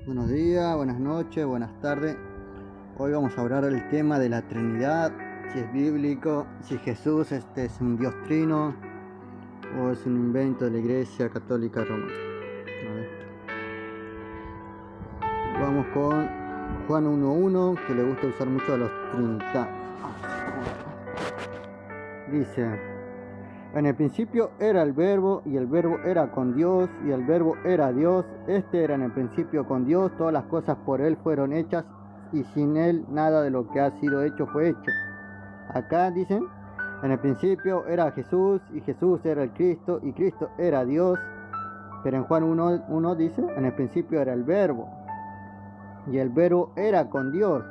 Buenos días, buenas noches, buenas tardes. Hoy vamos a hablar del tema de la Trinidad, si es bíblico, si Jesús es un Dios trino o es un invento de la Iglesia Católica Romana. Vamos con Juan 1.1, que le gusta usar mucho a los trinitarios. Dice: en el principio era el Verbo, y el Verbo era con Dios, y el Verbo era Dios. Este era en el principio con Dios. Todas las cosas por Él fueron hechas, y sin Él nada de lo que ha sido hecho fue hecho. Acá dicen: en el principio era Jesús, y Jesús era el Cristo, y Cristo era Dios. Pero en Juan 1.1 dice: en el principio era el Verbo, y el Verbo era con Dios.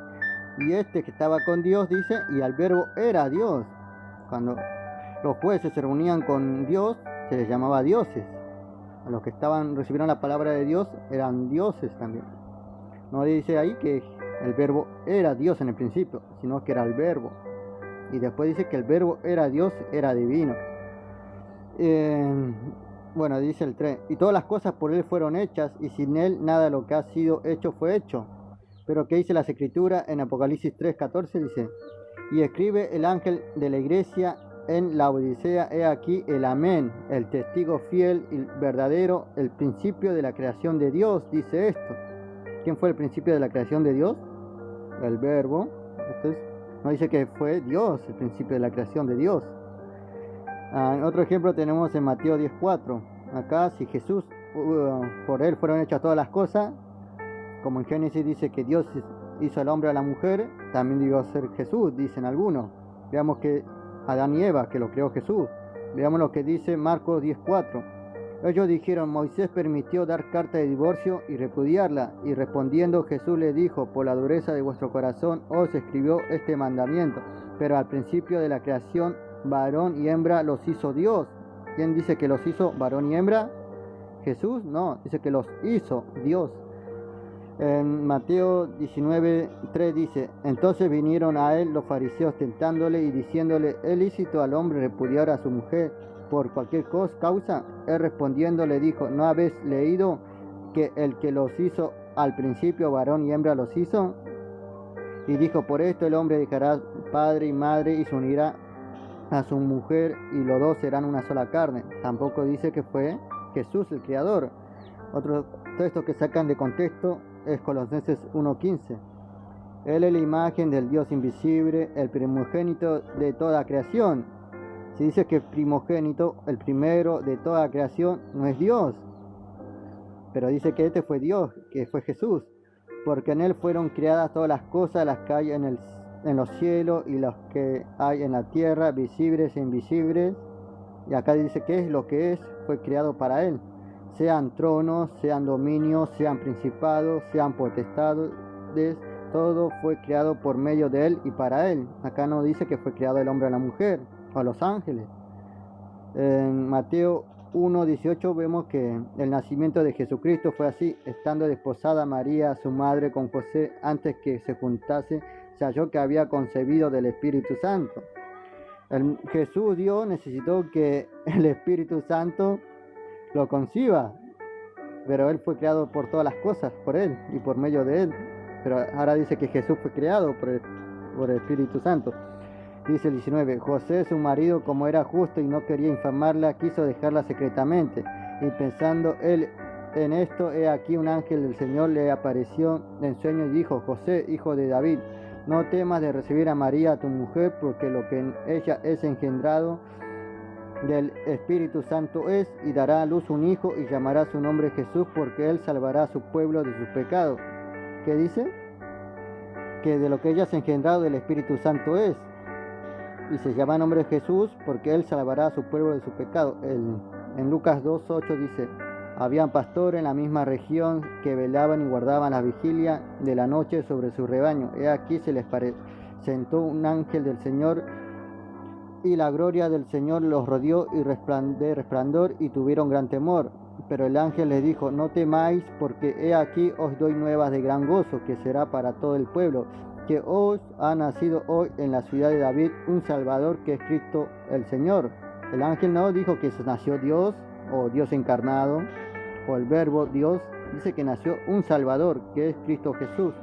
Y este que estaba con Dios dice: y el Verbo era Dios. Cuando los jueces se reunían con Dios, se les llamaba dioses. A los que recibieron la palabra de Dios eran dioses también. No dice ahí que el Verbo era Dios en el principio, sino que era el Verbo. Y después dice que el Verbo era Dios, era divino. Bueno, dice el 3: y todas las cosas por Él fueron hechas, y sin Él nada de lo que ha sido hecho fue hecho. Pero ¿qué dice las Escrituras en Apocalipsis 3.14? Dice: y escribe el ángel de la iglesia en la Odisea, he aquí el Amén, el testigo fiel y verdadero, el principio de la creación de Dios, dice esto. ¿Quién fue el principio de la creación de Dios? El Verbo. Entonces, no dice que fue Dios el principio de la creación de Dios. Otro ejemplo tenemos en Mateo 10.4. Acá, si Jesús, por Él fueron hechas todas las cosas, como en Génesis dice que Dios hizo al hombre a la mujer, también debió ser Jesús, dicen algunos. Veamos que Adán y Eva, que lo creó Jesús. Veamos lo que dice Marcos 10.4. Ellos dijeron: Moisés permitió dar carta de divorcio y repudiarla. Y respondiendo Jesús le dijo: por la dureza de vuestro corazón os escribió este mandamiento. Pero al principio de la creación, varón y hembra los hizo Dios. ¿Quién dice que los hizo varón y hembra? Jesús no, dice que los hizo Dios. En Mateo 19.3 dice: entonces vinieron a él los fariseos tentándole y diciéndole: ¿es lícito al hombre repudiar a su mujer por cualquier causa? Él respondiendo le dijo: ¿no habéis leído que el que los hizo al principio, varón y hembra los hizo? Y dijo: por esto el hombre dejará padre y madre y se unirá a su mujer, y los dos serán una sola carne. Tampoco dice que fue Jesús el creador. Otro texto que sacan de contexto es Colosenses 1.15. Él es la imagen del Dios invisible, el primogénito de toda creación. Si dice que el primogénito, el primero de toda creación, no es Dios, pero dice que este fue Dios, que fue Jesús, porque en Él fueron creadas todas las cosas, las que hay en los cielos y las que hay en la tierra, visibles e invisibles. Y acá dice que es lo que es, fue creado para Él. Sean tronos, sean dominios, sean principados, sean potestades, todo fue creado por medio de Él y para Él. Acá no dice que fue creado el hombre a la mujer o a los ángeles. En Mateo 1.18 vemos que el nacimiento de Jesucristo fue así: estando desposada María, su madre, con José, antes que se juntase, se halló que había concebido del Espíritu Santo. Jesús, Dios, necesitó que el Espíritu Santo lo conciba, pero Él fue creado por todas las cosas, por Él y por medio de Él. Pero ahora dice que Jesús fue creado por el Espíritu Santo. Dice el 19: José, su marido, como era justo y no quería infamarla, quiso dejarla secretamente. Y pensando él en esto, he aquí un ángel del Señor le apareció en sueño y dijo: José, hijo de David, no temas de recibir a María, tu mujer, porque lo que en ella es engendrado del Espíritu Santo es, y dará a luz un hijo, y llamará su nombre Jesús, porque él salvará a su pueblo de sus pecados. ¿Qué dice? Que de lo que ella es engendrado del Espíritu Santo es, y se llama nombre Jesús, porque él salvará a su pueblo de sus pecados. En Lucas 2.8 dice: habían pastores en la misma región que velaban y guardaban la vigilia de la noche sobre su rebaño. He aquí se les presentó un ángel del Señor, y la gloria del Señor los rodeó y resplandor, y tuvieron gran temor. Pero el ángel les dijo: no temáis, porque he aquí os doy nuevas de gran gozo, que será para todo el pueblo, que os ha nacido hoy en la ciudad de David un Salvador, que es Cristo el Señor. El ángel no dijo que nació Dios, o Dios encarnado, o el Verbo Dios, dice que nació un Salvador, que es Cristo Jesús.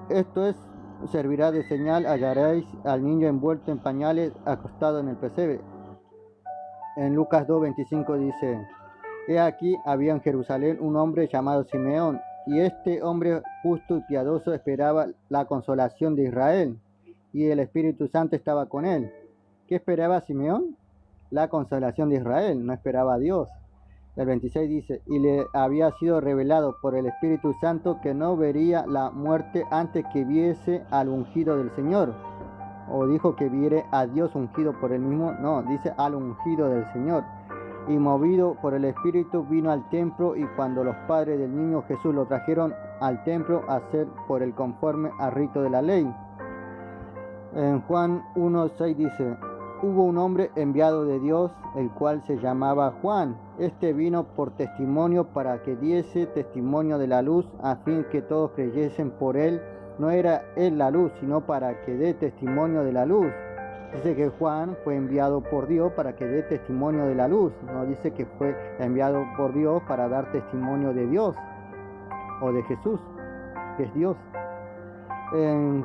Esto servirá de señal, hallaréis al niño envuelto en pañales, acostado en el pesebre. En Lucas 2:25 dice: He aquí había en Jerusalén un hombre llamado Simeón, y este hombre justo y piadoso esperaba la consolación de Israel, y el Espíritu Santo estaba con él. ¿Qué esperaba Simeón? La consolación de Israel, no esperaba a Dios. El 26 dice: y le había sido revelado por el Espíritu Santo que no vería la muerte antes que viese al ungido del Señor. O dijo que viere a Dios ungido por él mismo. No, dice al ungido del Señor. Y movido por el Espíritu vino al templo, y cuando los padres del niño Jesús lo trajeron al templo a hacer por el conforme al rito de la ley. En Juan 1:6 dice: hubo un hombre enviado de Dios, el cual se llamaba Juan. Este vino por testimonio, para que diese testimonio de la luz, a fin que todos creyesen por él. No era él la luz, sino para que dé testimonio de la luz. Dice que Juan fue enviado por Dios para que dé testimonio de la luz. No dice que fue enviado por Dios para dar testimonio de Dios o de Jesús, que es Dios. En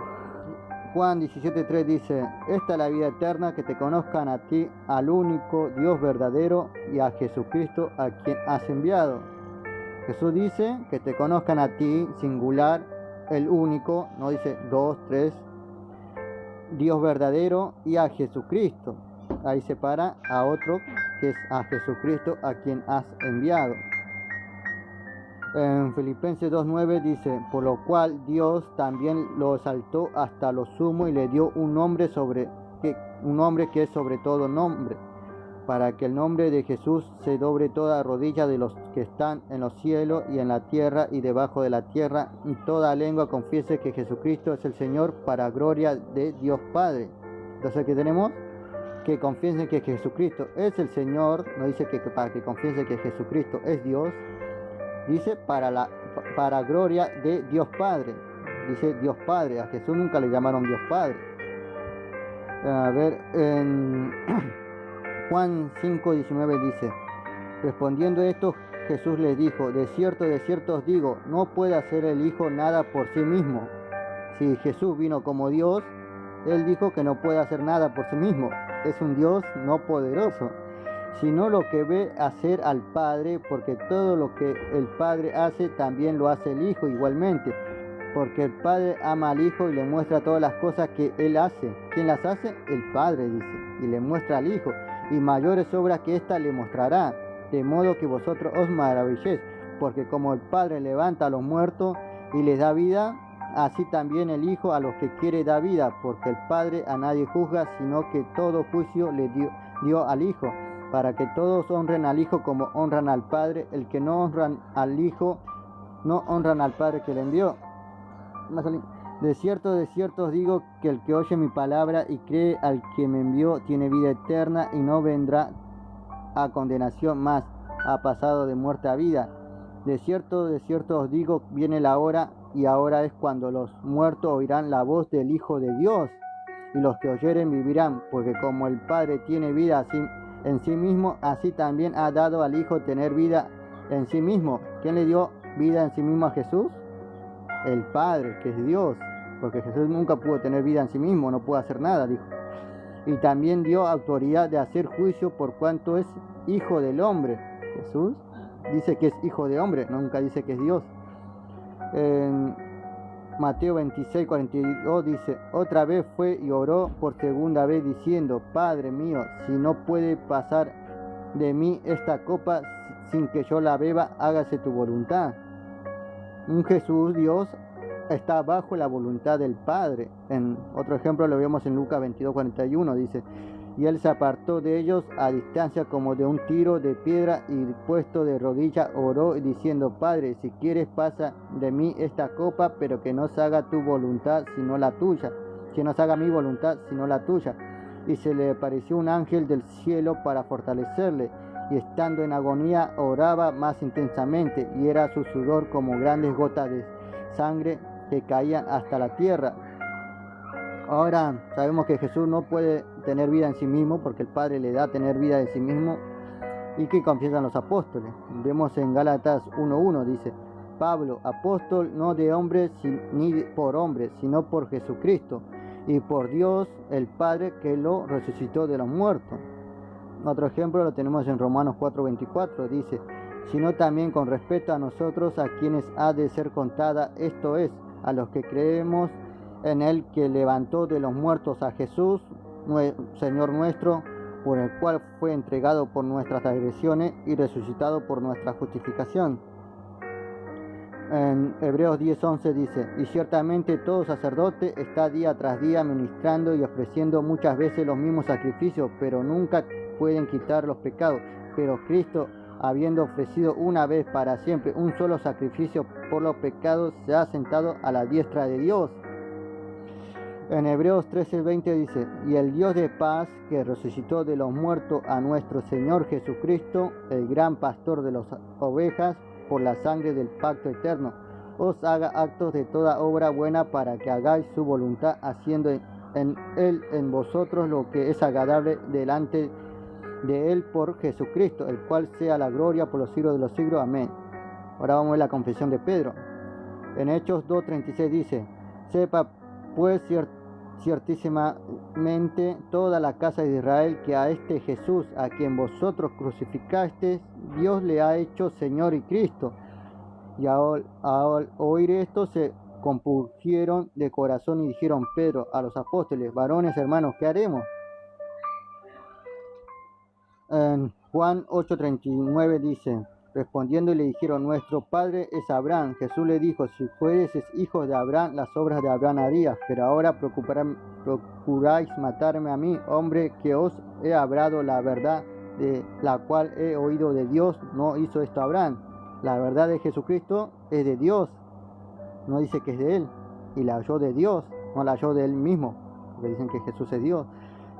Juan 17:3 dice: esta es la vida eterna, que te conozcan a ti, al único Dios verdadero, y a Jesucristo, a quien has enviado. Jesús dice que te conozcan a ti, singular, el único, no dice dos, tres, Dios verdadero, y a Jesucristo. Ahí separa a otro, que es a Jesucristo, a quien has enviado. En Filipenses 2:9 dice: por lo cual Dios también lo exaltó hasta lo sumo y le dio un nombre que es sobre todo nombre, para que el nombre de Jesús se doble toda rodilla de los que están en los cielos y en la tierra y debajo de la tierra, y toda lengua confiese que Jesucristo es el Señor, para gloria de Dios Padre. Entonces, ¿qué tenemos? Que confiesen que Jesucristo es el Señor. No dice que para que confiesen que Jesucristo es Dios, dice para gloria de Dios Padre. Dice Dios Padre. A Jesús nunca le llamaron Dios Padre. A ver, en Juan 5:19 dice: respondiendo esto, Jesús les dijo: de cierto os digo, no puede hacer el Hijo nada por sí mismo. Si Jesús vino como Dios, él dijo que no puede hacer nada por sí mismo. Es un Dios no poderoso, sino lo que ve hacer al Padre, porque todo lo que el Padre hace, también lo hace el Hijo igualmente. Porque el Padre ama al Hijo y le muestra todas las cosas que él hace. ¿Quién las hace? El Padre, dice, y le muestra al Hijo. Y mayores obras que ésta le mostrará, de modo que vosotros os maravilléis. Porque como el Padre levanta a los muertos y les da vida, así también el Hijo a los que quiere da vida. Porque el Padre a nadie juzga, sino que todo juicio le dio al Hijo, para que todos honren al Hijo como honran al Padre. El que no honran al Hijo, no honran al Padre que le envió. De cierto os digo, que el que oye mi palabra y cree al que me envió tiene vida eterna, y no vendrá a condenación, mas ha pasado de muerte a vida. De cierto os digo, viene la hora, y ahora es, cuando los muertos oirán la voz del Hijo de Dios, y los que oyeren vivirán. Porque como el Padre tiene vida en sí mismo, así también ha dado al Hijo tener vida en sí mismo. ¿Quién le dio vida en sí mismo a Jesús? El Padre, que es Dios. Porque Jesús nunca pudo tener vida en sí mismo, no pudo hacer nada, dijo. Y también dio autoridad de hacer juicio, por cuanto es Hijo del hombre. Jesús dice que es Hijo de hombre, nunca dice que es Dios. En Mateo 26:42 dice: otra vez fue y oró por segunda vez, diciendo: Padre mío, si no puede pasar de mí esta copa sin que yo la beba, hágase tu voluntad. Un Jesús, Dios, está bajo la voluntad del Padre. En otro ejemplo lo vemos en Lucas 22:41, dice: y él se apartó de ellos a distancia como de un tiro de piedra, y puesto de rodillas oró, diciendo: Padre, si quieres, pasa de mí esta copa, pero que no se haga tu voluntad sino la tuya, que no se haga mi voluntad sino la tuya. Y se le apareció un ángel del cielo para fortalecerle, y estando en agonía oraba más intensamente, y era su sudor como grandes gotas de sangre que caían hasta la tierra. Ahora sabemos que Jesús no puede tener vida en sí mismo, porque el Padre le da tener vida en sí mismo. y que confiesan los apóstoles. Vemos en Gálatas 1:1, dice: Pablo, apóstol, no de hombre ni por hombre, sino por Jesucristo y por Dios el Padre, que lo resucitó de los muertos. Otro ejemplo lo tenemos en Romanos 4:24, dice: sino también con respecto a nosotros, a quienes ha de ser contada, esto es, a los que creemos en el que levantó de los muertos a Jesús, Señor nuestro, por el cual fue entregado por nuestras transgresiones y resucitado por nuestra justificación. En Hebreos 10:11 dice: y ciertamente todo sacerdote está día tras día ministrando y ofreciendo muchas veces los mismos sacrificios, pero nunca pueden quitar los pecados. Pero Cristo, habiendo ofrecido una vez para siempre un solo sacrificio por los pecados, se ha sentado a la diestra de Dios. En Hebreos 13:20 dice: y el Dios de paz, que resucitó de los muertos a nuestro Señor Jesucristo, el gran pastor de las ovejas, por la sangre del pacto eterno, os haga actos de toda obra buena, para que hagáis su voluntad, haciendo en vosotros lo que es agradable delante de Él por Jesucristo, el cual sea la gloria por los siglos de los siglos. Amén. Ahora vamos a ver la confesión de Pedro. En Hechos 2:36 dice: sepa pues ciertísimamente toda la casa de Israel, que a este Jesús, a quien vosotros crucificasteis, Dios le ha hecho Señor y Cristo. Y al oír esto se compungieron de corazón y dijeron Pedro a los apóstoles: varones hermanos, ¿qué haremos? En Juan 8:39 dice: respondiendo le dijeron: nuestro padre es Abraham. Jesús le dijo: si fuereis hijos de Abraham, las obras de Abraham harías, pero ahora procuráis matarme a mí, hombre que os he hablado la verdad, de la cual he oído de Dios. No hizo esto Abraham. La verdad de Jesucristo es de Dios, no dice que es de él, y la halló de Dios, no la halló de él mismo, porque dicen que Jesús es Dios.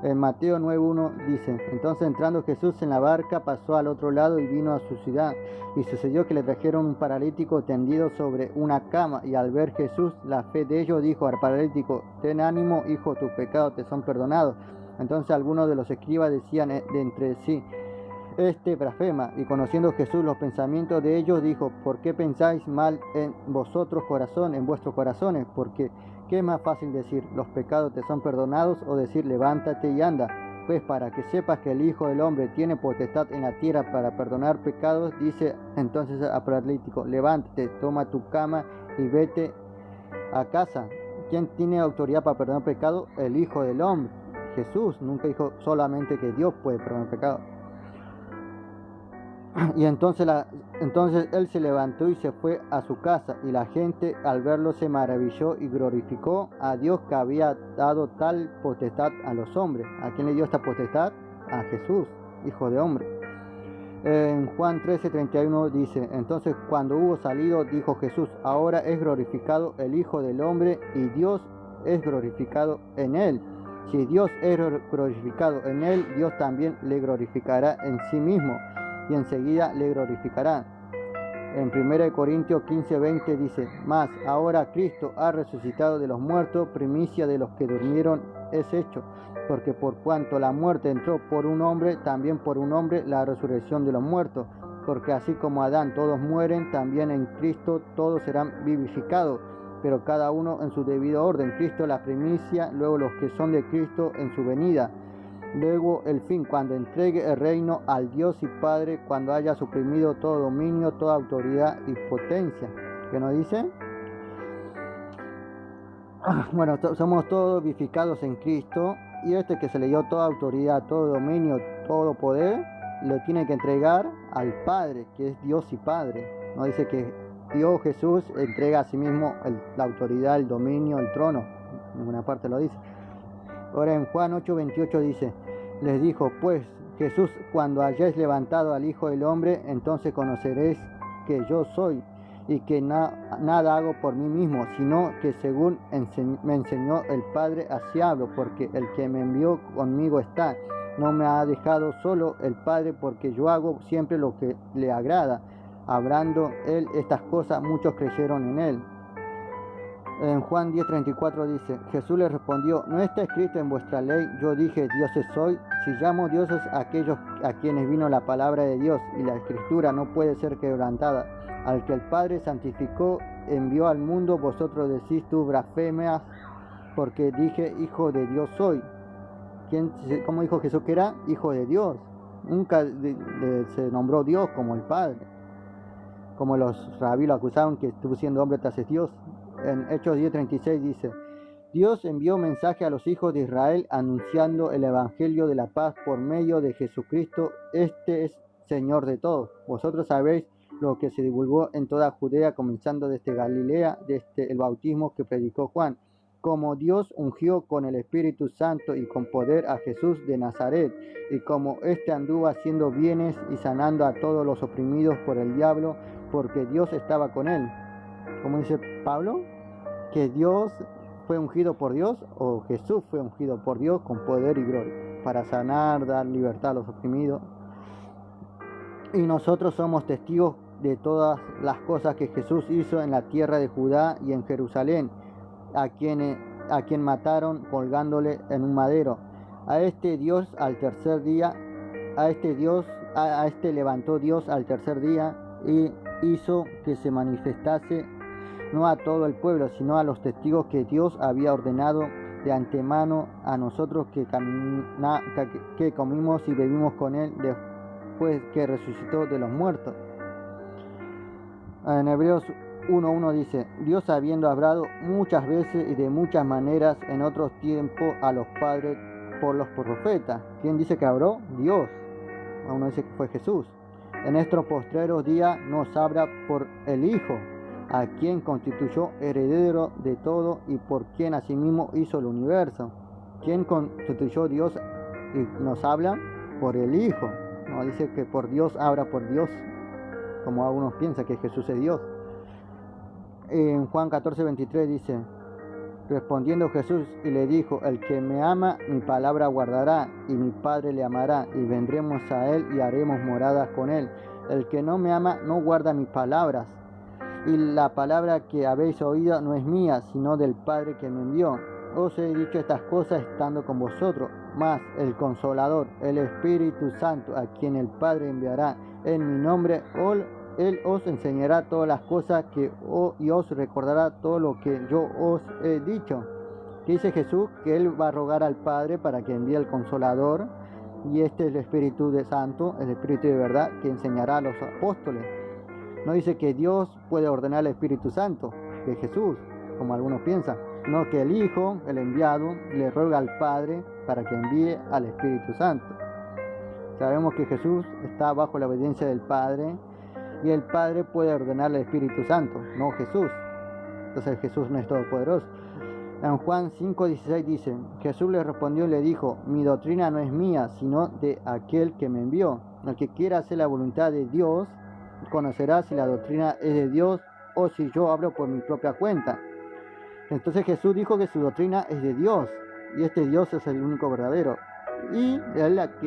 En Mateo 9:1 dice: entonces entrando Jesús en la barca, pasó al otro lado y vino a su ciudad. Y sucedió que le trajeron un paralítico tendido sobre una cama, y al ver Jesús la fe de ellos, dijo al paralítico: ten ánimo, hijo, tus pecados te son perdonados. Entonces algunos de los escribas decían de entre sí: este blasfema. Y conociendo Jesús los pensamientos de ellos, dijo: ¿por qué pensáis mal en vuestros corazones? Porque ¿qué es más fácil decir: los pecados te son perdonados, o decir: levántate y anda? Pues para que sepas que el Hijo del Hombre tiene potestad en la tierra para perdonar pecados, dice entonces al paralítico: levántate, toma tu cama y vete a casa. ¿Quién tiene autoridad para perdonar pecados? El Hijo del Hombre. Jesús nunca dijo solamente que Dios puede perdonar pecados. Y entonces él se levantó y se fue a su casa, y la gente al verlo se maravilló y glorificó a Dios, que había dado tal potestad a los hombres. ¿A quién le dio esta potestad? A Jesús, Hijo de Hombre. En Juan 13:31 dice: entonces cuando hubo salido, dijo Jesús: ahora es glorificado el Hijo del Hombre, y Dios es glorificado en él. Si Dios es glorificado en él, Dios también le glorificará en sí mismo, y enseguida le glorificará. En 1 Corintios 15:20 dice: mas ahora Cristo ha resucitado de los muertos, primicia de los que durmieron es hecho, porque por cuanto la muerte entró por un hombre, también por un hombre la resurrección de los muertos, porque así como Adán todos mueren, también en Cristo todos serán vivificados, pero cada uno en su debido orden. Cristo la primicia, luego los que son de Cristo en su venida, luego el fin, cuando entregue el reino al Dios y Padre, cuando haya suprimido todo dominio, toda autoridad y potencia. ¿Qué nos dice? Bueno, somos todos vivificados en Cristo, y este que se le dio toda autoridad, todo dominio, todo poder, lo tiene que entregar al Padre, que es Dios y Padre. No dice que Dios Jesús entrega a sí mismo la autoridad, el dominio, el trono. En ninguna parte lo dice. Ahora en Juan 8:28 dice: les dijo pues Jesús: cuando hayáis levantado al Hijo del Hombre, entonces conoceréis que yo soy, y que nada hago por mí mismo, sino que según me enseñó el Padre, así hablo, porque el que me envió conmigo está. No me ha dejado solo el Padre, porque yo hago siempre lo que le agrada. Hablando él estas cosas, muchos creyeron en él. En Juan 10:34 dice, Jesús le respondió, ¿no está escrito en vuestra ley, yo dije, dioses soy? Si llamo dioses a aquellos a quienes vino la palabra de Dios, y la escritura no puede ser quebrantada. Al que el Padre santificó, envió al mundo, vosotros decís tú blasfemas, porque dije, hijo de Dios soy. ¿Cómo dijo Jesús que era? Hijo de Dios. Nunca se nombró Dios como el Padre. Como los rabí lo acusaron que estuvo siendo hombre tras Dios. En Hechos 10:36 dice, Dios envió mensaje a los hijos de Israel anunciando el evangelio de la paz por medio de Jesucristo. Este es Señor de todos. Vosotros sabéis lo que se divulgó en toda Judea, comenzando desde Galilea, desde el bautismo que predicó Juan, como Dios ungió con el Espíritu Santo y con poder a Jesús de Nazaret, y como éste anduvo haciendo bienes y sanando a todos los oprimidos por el diablo, porque Dios estaba con él. Como dice Pablo, que Dios fue ungido por Dios, o Jesús fue ungido por Dios con poder y gloria, para sanar, dar libertad a los oprimidos. Y nosotros somos testigos de todas las cosas que Jesús hizo en la tierra de Judá y en Jerusalén, a quien mataron colgándole en un madero. A este levantó Dios al tercer día y hizo que se manifestase no a todo el pueblo, sino a los testigos que Dios había ordenado de antemano a nosotros que comimos y bebimos con él después que resucitó de los muertos. En Hebreos 1:1 dice, Dios habiendo hablado muchas veces y de muchas maneras en otros tiempos a los padres por los profetas. ¿Quién dice que habló? Dios. Uno dice que fue Jesús. En estos postreros días nos habla por el Hijo, a quien constituyó heredero de todo y por quien asimismo hizo el universo. ¿Quién constituyó Dios y nos habla? Por el Hijo. No dice que por Dios habla por Dios, como algunos piensan que Jesús es Dios. En Juan 14:23 dice, respondiendo Jesús y le dijo, el que me ama, mi palabra guardará, y mi Padre le amará, y vendremos a él y haremos moradas con él. El que no me ama no guarda mis palabras, y la palabra que habéis oído no es mía, sino del Padre que me envió. Os he dicho estas cosas estando con vosotros, mas el Consolador, el Espíritu Santo, a quien el Padre enviará en mi nombre, Él os enseñará todas las cosas y os recordará todo lo que yo os he dicho. ¿Qué dice Jesús? Que Él va a rogar al Padre para que envíe el Consolador, y este es el Espíritu de Santo, el Espíritu de verdad, que enseñará a los apóstoles. No dice que Dios puede ordenar al Espíritu Santo de Jesús, como algunos piensan, no, que el Hijo, el enviado, le ruega al Padre para que envíe al Espíritu Santo. Sabemos que Jesús está bajo la obediencia del Padre, y el Padre puede ordenar al Espíritu Santo, no Jesús. Entonces Jesús no es todopoderoso. En Juan 5:16 dice, Jesús le respondió y le dijo, mi doctrina no es mía, sino de aquel que me envió. El que quiera hacer la voluntad de Dios, conocerá si la doctrina es de Dios o si yo hablo por mi propia cuenta. Entonces Jesús dijo que su doctrina es de Dios, y este Dios es el único verdadero. Y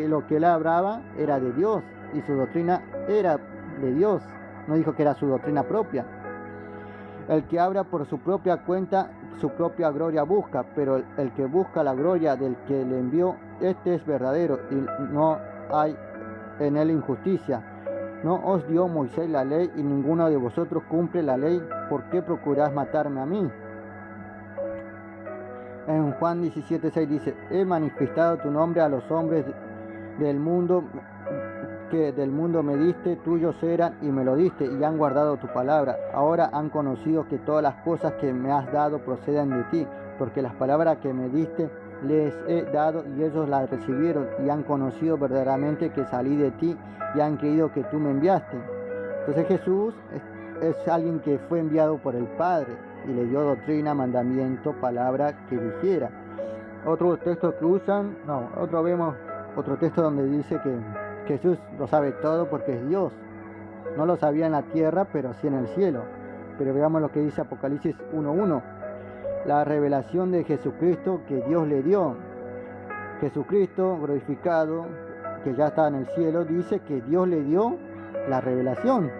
lo que él hablaba era de Dios, y su doctrina era de Dios. No dijo que era su doctrina propia. El que habla por su propia cuenta, su propia gloria busca, pero el que busca la gloria del que le envió, este es verdadero, y no hay en él injusticia. ¿No os dio Moisés la ley y ninguno de vosotros cumple la ley? ¿Por qué procuráis matarme a mí? En Juan 17:6 dice, he manifestado tu nombre a los hombres del mundo, que del mundo me diste, tuyos eran y me lo diste, y han guardado tu palabra. Ahora han conocido que todas las cosas que me has dado proceden de ti, porque las palabras que me diste les he dado y ellos las recibieron y han conocido verdaderamente que salí de ti y han creído que tú me enviaste. Entonces Jesús es alguien que fue enviado por el Padre y le dio doctrina, mandamiento, palabra que dijera. Otro texto que usan, vemos otro texto donde dice que Jesús lo sabe todo porque es Dios. No lo sabía en la tierra, pero sí en el cielo. Pero veamos lo que dice Apocalipsis 1:1. La revelación de Jesucristo que Dios le dio. Jesucristo glorificado, que ya está en el cielo, dice que Dios le dio la revelación.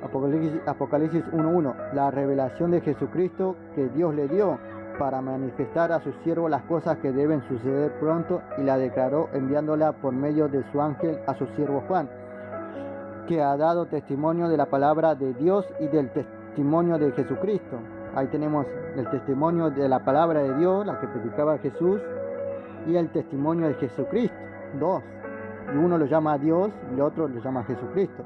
Apocalipsis 1:1, la revelación de Jesucristo que Dios le dio para manifestar a su siervo las cosas que deben suceder pronto, y la declaró enviándola por medio de su ángel a su siervo Juan, que ha dado testimonio de la palabra de Dios y del testimonio de Jesucristo. Ahí tenemos el testimonio de la palabra de Dios, la que predicaba Jesús, y el testimonio de Jesucristo, dos. Y uno lo llama a Dios y el otro lo llama a Jesucristo.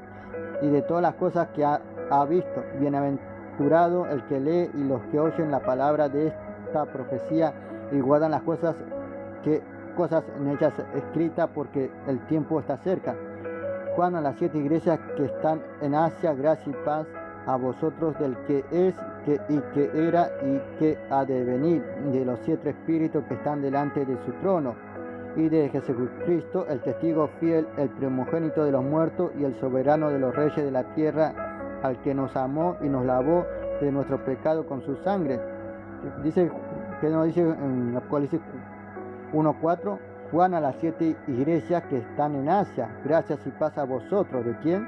Y de todas las cosas que ha visto, bienaventurado el que lee y los que oyen la palabra de esta profecía y guardan las cosas en ellas escritas, porque el tiempo está cerca. Juan, a las 7 iglesias que están en Asia, gracia y paz a vosotros del que es, y que era y que ha de venir, de los 7 espíritus que están delante de su trono, y de Jesucristo, el testigo fiel, el primogénito de los muertos y el soberano de los reyes de la tierra, al que nos amó y nos lavó de nuestro pecado con su sangre. Dice, que nos dice en Apocalipsis 1:4, Juan, a las 7 iglesias que están en Asia, gracias y paz a vosotros. ¿De quién?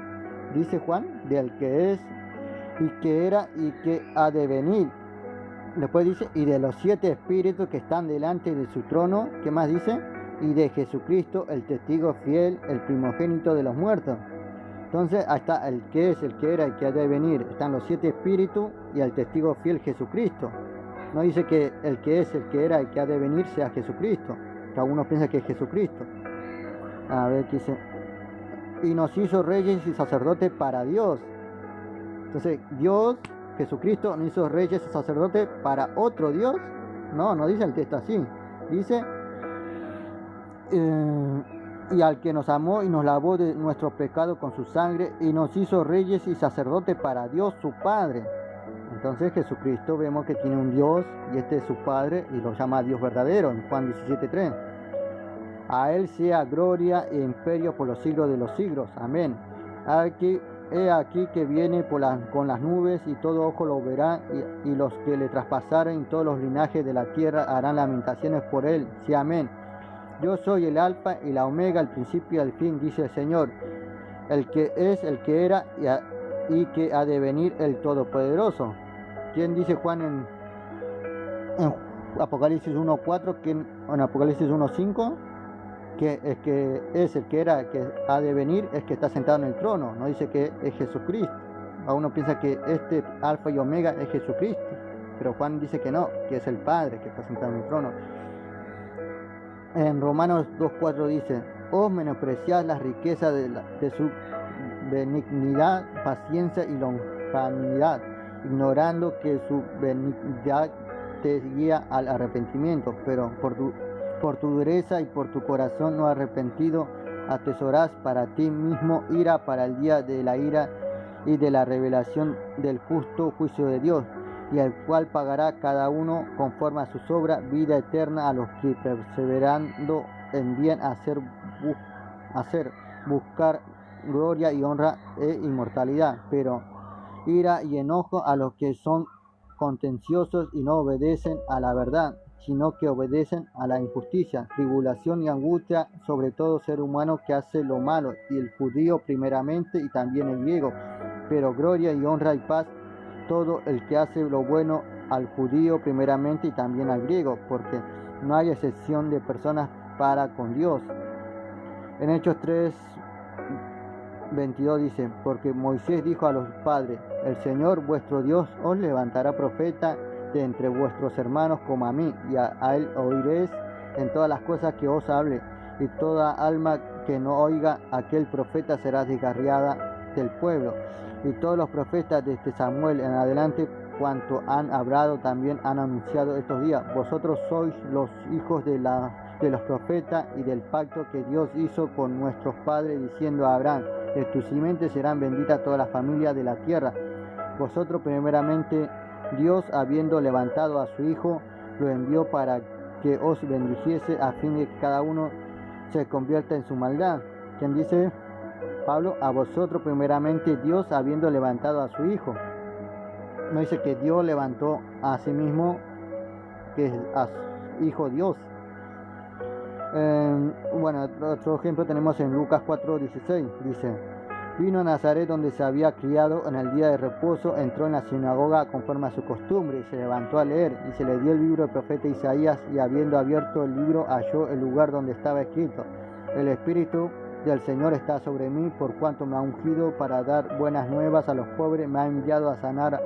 Dice Juan, del que es y que era y que ha de venir. Después dice, y de los 7 espíritus que están delante de su trono. ¿Qué más dice? Y de Jesucristo, el testigo fiel, el primogénito de los muertos. Entonces, ahí está el que es, el que era y que ha de venir. Están los 7 espíritus y el testigo fiel, Jesucristo. No dice que el que es, el que era y que ha de venir sea Jesucristo. Cada uno piensa que es Jesucristo. A ver qué dice. Y nos hizo reyes y sacerdotes para Dios. Entonces, Dios, Jesucristo, nos hizo reyes y sacerdotes para otro Dios. No dice el texto así. Dice, y al que nos amó y nos lavó de nuestros pecados con su sangre, y nos hizo reyes y sacerdotes para Dios su Padre. Entonces Jesucristo vemos que tiene un Dios, y este es su Padre, y lo llama Dios verdadero en Juan 17:3. A él sea gloria e imperio por los siglos de los siglos. Amén. He aquí que viene con las nubes, y todo ojo lo verá, y los que le traspasaren, todos los linajes de la tierra harán lamentaciones por él. Sí, amén. Yo soy el alfa y la omega, el principio y el fin, dice el Señor, el que es, el que era y que ha de venir, el Todopoderoso. ¿Quién dice Juan en Apocalipsis 1:4? ¿Quién en Apocalipsis 1:5? Que el que es, el que era, que ha de venir, es que está sentado en el trono. No dice que es Jesucristo. A uno piensa que este alfa y omega es Jesucristo, pero Juan dice que no, que es el Padre que está sentado en el trono. En Romanos 2:4 dice, os menospreciad las riquezas de su benignidad, paciencia y longanimidad, ignorando que su benignidad te guía al arrepentimiento, pero por tu dureza y por tu corazón no arrepentido, atesorás para ti mismo ira para el día de la ira y de la revelación del justo juicio de Dios, y al cual pagará cada uno conforme a sus obras, vida eterna a los que perseverando en bien buscar gloria y honra e inmortalidad, pero ira y enojo a los que son contenciosos y no obedecen a la verdad, sino que obedecen a la injusticia, tribulación y angustia sobre todo ser humano que hace lo malo, y el judío primeramente y también el griego, pero gloria y honra y paz todo el que hace lo bueno, al judío primeramente y también al griego, porque no hay excepción de personas para con Dios. En Hechos 3:22 dice, porque Moisés dijo a los padres, el Señor vuestro Dios os levantará profeta de entre vuestros hermanos como a mí, y a él oiréis en todas las cosas que os hable, y toda alma que no oiga aquel profeta será desgarriada del pueblo. Y todos los profetas desde Samuel en adelante, cuanto han hablado, también han anunciado estos días. Vosotros sois los hijos de los profetas y del pacto que Dios hizo con nuestros padres, diciendo a Abraham, de tu simiente serán benditas todas las familias de la tierra. Vosotros primeramente, Dios, habiendo levantado a su Hijo, lo envió para que os bendijese, a fin de que cada uno se convierta en su maldad. ¿Quién dice? Pablo, a vosotros primeramente Dios, habiendo levantado a su Hijo. No dice que Dios levantó a sí mismo, que es a su Hijo Dios. Bueno, otro ejemplo tenemos en Lucas 4:16. Dice, Vino a Nazaret, donde se había criado. En el día de reposo entró en la sinagoga conforme a su costumbre y se levantó a leer, y se le dio el libro del profeta Isaías, y habiendo abierto el libro halló el lugar donde estaba escrito: el Espíritu del Señor está sobre mí, por cuanto me ha ungido para dar buenas nuevas a los pobres, me ha enviado a sanar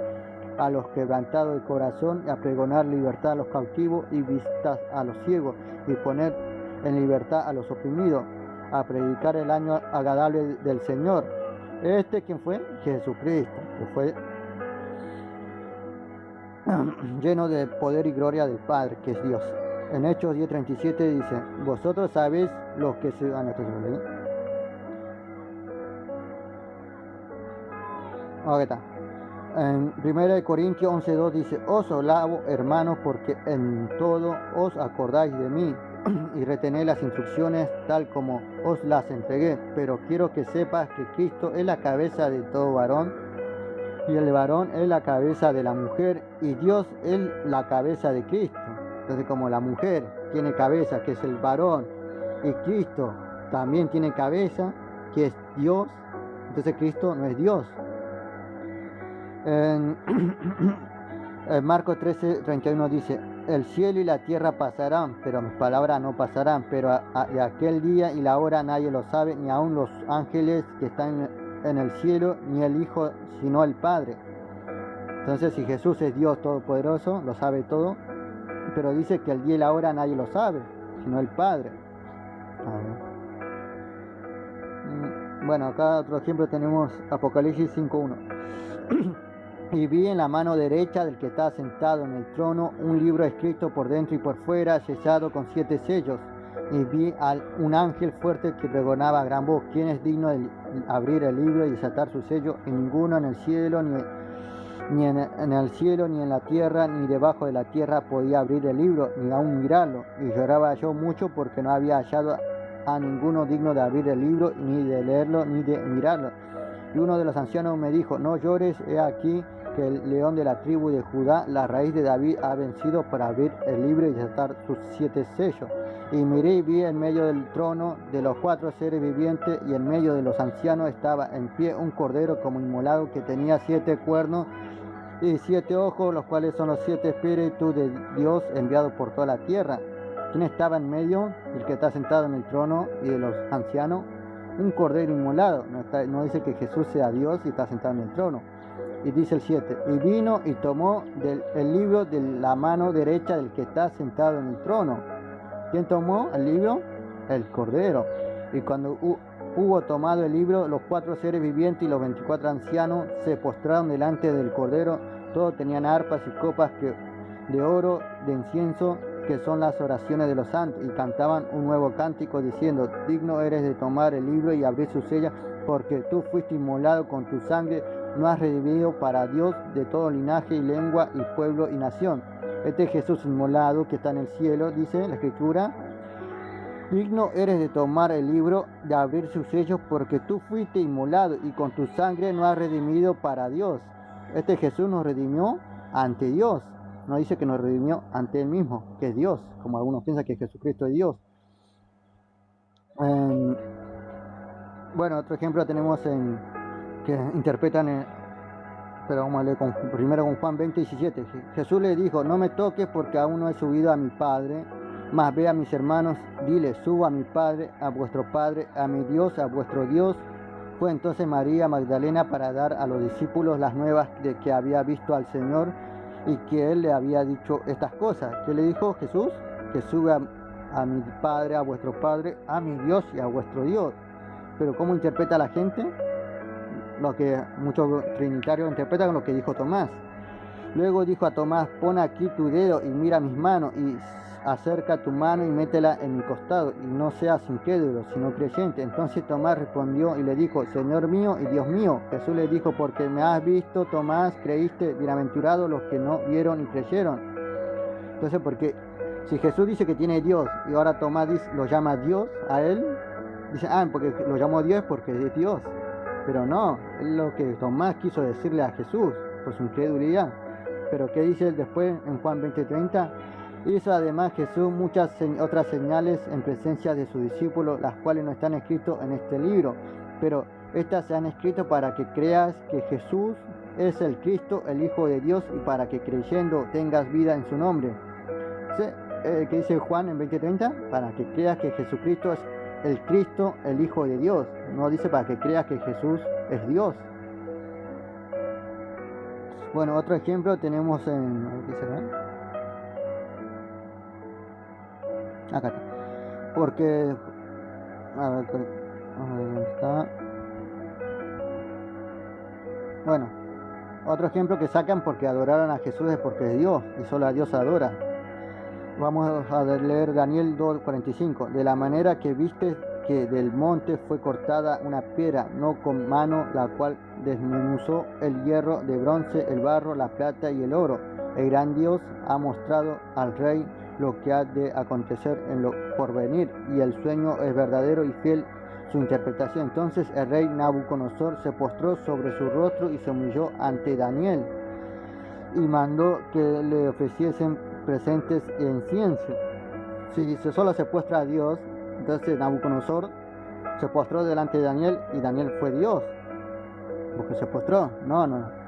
a los quebrantados de corazón, y a pregonar libertad a los cautivos y vistas a los ciegos, y poner en libertad a los oprimidos, a predicar el año agradable del Señor. ¿Quién fue? Jesucristo, que fue lleno de poder y gloria del Padre, que es Dios. En Hechos 10:37 dice: vosotros sabéis lo que se... Ahora está. En 1 Corintios 11:2 dice: os alabo, hermanos, porque en todo os acordáis de mí y retenéis las instrucciones tal como os las entregué. Pero quiero que sepas que Cristo es la cabeza de todo varón, y el varón es la cabeza de la mujer, y Dios es la cabeza de Cristo. Entonces, como la mujer tiene cabeza, que es el varón, y Cristo también tiene cabeza, que es Dios, entonces Cristo no es Dios. En Marcos 13:31 dice: el cielo y la tierra pasarán, pero mis palabras no pasarán. Pero de aquel día y la hora nadie lo sabe, ni aun los ángeles que están en el cielo, ni el Hijo, sino el Padre. Entonces, si Jesús es Dios todopoderoso, lo sabe todo, pero dice que el día y la hora nadie lo sabe, sino el Padre. Bueno, acá otro ejemplo tenemos Apocalipsis 5:1. Y vi en la mano derecha del que está sentado en el trono un libro escrito por dentro y por fuera, sellado con 7 sellos. Y vi a un ángel fuerte que pregonaba a gran voz: ¿quién es digno de abrir el libro y desatar su sello? Y ninguno en el cielo, ni en el cielo, ni en la tierra, ni debajo de la tierra podía abrir el libro, ni aún mirarlo. Y lloraba yo mucho, porque no había hallado a ninguno digno de abrir el libro, ni de leerlo, ni de mirarlo. Y uno de los ancianos me dijo: no llores, he aquí que el león de la tribu de Judá, la raíz de David, ha vencido para abrir el libro y desatar sus 7 sellos. Y miré y vi en medio del trono de los 4 seres vivientes, y en medio de los ancianos estaba en pie un cordero como inmolado, que tenía 7 cuernos y 7 ojos, los cuales son los 7 espíritus de Dios enviados por toda la tierra. ¿Quién estaba en medio? El que está sentado en el trono y de los ancianos. Un cordero inmolado. No dice que Jesús sea Dios y está sentado en el trono. Y dice el 7: y vino y tomó el libro de la mano derecha del que está sentado en el trono. ¿Quién tomó el libro? El cordero. Y cuando hubo tomado el libro, los 4 seres vivientes y los 24 ancianos se postraron delante del cordero. Todos tenían arpas y copas de oro, de incienso, que son las oraciones de los santos, y cantaban un nuevo cántico diciendo: digno eres de tomar el libro y abrir sus sellas, porque tú fuiste inmolado con tu sangre, no has redimido para Dios de todo linaje y lengua y pueblo y nación. Este Jesús inmolado que está en el cielo, dice la Escritura: digno eres de tomar el libro, de abrir sus sellos, porque tú fuiste inmolado y con tu sangre no has redimido para Dios. Este Jesús nos redimió ante Dios. No dice que nos redimió ante Él mismo, que es Dios, como algunos piensan que Jesucristo es Dios. Bueno, otro ejemplo tenemos que interpretan, pero vamos a leer primero con Juan 20:17. Jesús le dijo: no me toques, porque aún no he subido a mi Padre, mas ve a mis hermanos, dile: subo a mi Padre, a vuestro Padre, a mi Dios, a vuestro Dios. Fue entonces María Magdalena para dar a los discípulos las nuevas de que había visto al Señor y que Él le había dicho estas cosas. ¿Qué le dijo Jesús? Que sube a mi Padre, a vuestro Padre, a mi Dios y a vuestro Dios. Pero ¿cómo interpreta la gente? Lo que muchos trinitarios interpretan con lo que dijo Tomás. Luego dijo a Tomás: pon aquí tu dedo y mira mis manos, y acerca tu mano y métela en mi costado, y no seas incrédulo, sino creyente. Entonces Tomás respondió y le dijo: Señor mío y Dios mío. Jesús le dijo: porque me has visto, Tomás, creíste. Bienaventurados los que no vieron y creyeron. Entonces, porque si Jesús dice que tiene Dios y ahora Tomás lo llama Dios a él, dice: porque lo llamó Dios porque es Dios. Pero no, es lo que Tomás quiso decirle a Jesús por su incredulidad. Pero ¿qué dice él después en Juan 20:30? Hizo además Jesús muchas otras señales en presencia de sus discípulos, las cuales no están escritas en este libro. Pero Estas se han escrito para que creas que Jesús es el Cristo, el Hijo de Dios, y para que creyendo tengas vida en su nombre. ¿Sí? ¿Qué dice Juan en 20:30? Para que creas que Jesucristo es el Cristo, el Hijo de Dios. No dice para que creas que Jesús es Dios. Bueno, otro ejemplo tenemos en... ¿qué será? Acá está. Porque... A ver, ¿dónde está? Bueno, otro ejemplo que sacan porque adoraron a Jesús es porque es Dios y solo a Dios adora. Vamos a leer Daniel 2:45. De la manera que viste que del monte fue cortada una piedra, no con mano, la cual desmenuzó el hierro de bronce, el barro, la plata y el oro. El gran Dios ha mostrado al rey lo que ha de acontecer en lo porvenir, y el sueño es verdadero y fiel su interpretación. Entonces el rey Nabucodonosor se postró sobre su rostro y se humilló ante Daniel, y mandó que le ofreciesen presentes e incienso. Si solo se postra a Dios, entonces Nabucodonosor se postró delante de Daniel y Daniel fue Dios, porque se postró. No,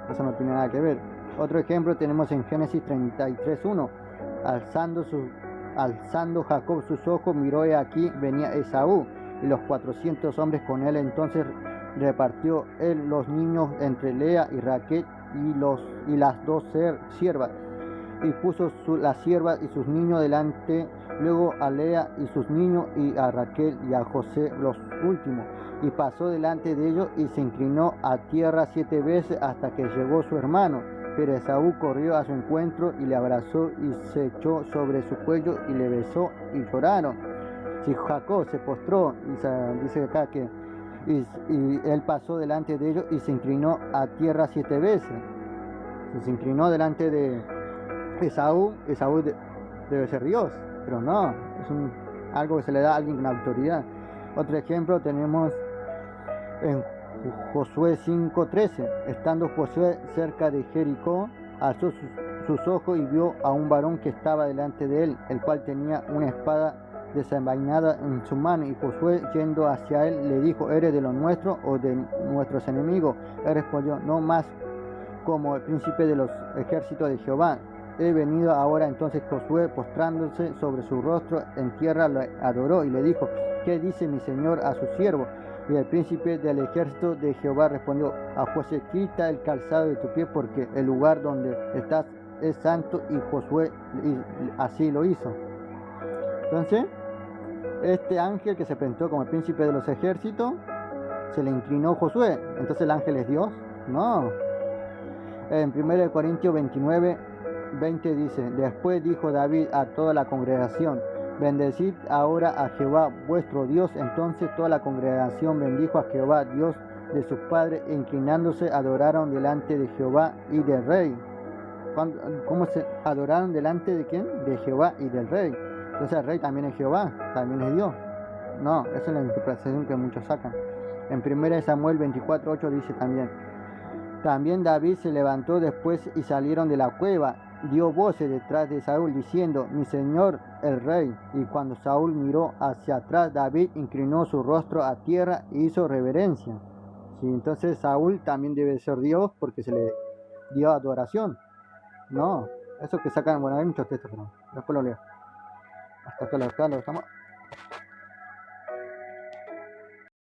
eso no tiene nada que ver. Otro ejemplo tenemos en Génesis 33:1. Alzando Jacob sus ojos, miró, y aquí venía Esaú y los 400 hombres con él. Entonces repartió él los niños entre Lea y Raquel y las dos siervas, y puso las siervas y sus niños delante, luego a Lea y sus niños, y a Raquel y a José los últimos, y pasó delante de ellos y se inclinó a tierra 7 veces hasta que llegó su hermano. Pero Esaú corrió a su encuentro y le abrazó y se echó sobre su cuello y le besó, y lloraron. Si Jacob se postró, y dice acá que y él pasó delante de ellos y se inclinó a tierra 7 veces. Si se inclinó delante de Esaú debe ser Dios, pero no, es algo que se le da a alguien con autoridad. Otro ejemplo tenemos en Josué 5:13. Estando Josué cerca de Jericó, alzó sus ojos y vio a un varón que estaba delante de él, el cual tenía una espada desenvainada en su mano. Y Josué, yendo hacia él, le dijo: ¿eres de los nuestros o de nuestros enemigos? Él respondió: no más como el príncipe de los ejércitos de Jehová he venido ahora. Entonces Josué, postrándose sobre su rostro en tierra, lo adoró y le dijo: ¿qué dice mi señor a su siervo? Y el príncipe del ejército de Jehová respondió a Josué: quita el calzado de tu pie, porque el lugar donde estás es santo. Y Josué así lo hizo. Entonces, este ángel que se presentó como el príncipe de los ejércitos, se le inclinó Josué. Entonces, ¿el ángel es Dios? No. En 1 Corintios 29:20 dice: después dijo David a toda la congregación: bendecid ahora a Jehová vuestro Dios. Entonces toda la congregación bendijo a Jehová, Dios de sus padres, e inclinándose adoraron delante de Jehová y del rey. ¿Cómo se adoraron delante de quién? De Jehová y del rey. Entonces el rey también es Jehová, también es Dios. No, esa es la interpretación que muchos sacan. En 1 Samuel 24:8 dice también David se levantó después y salieron de la cueva. Dio voces detrás de Saúl diciendo: mi señor el rey. Y cuando Saúl miró hacia atrás, David inclinó su rostro a tierra e hizo reverencia. Sí, entonces Saúl también debe ser Dios porque se le dio adoración. No, eso que sacan, bueno, hay muchos textos, pero después lo leo. Hasta acá lo dejamos.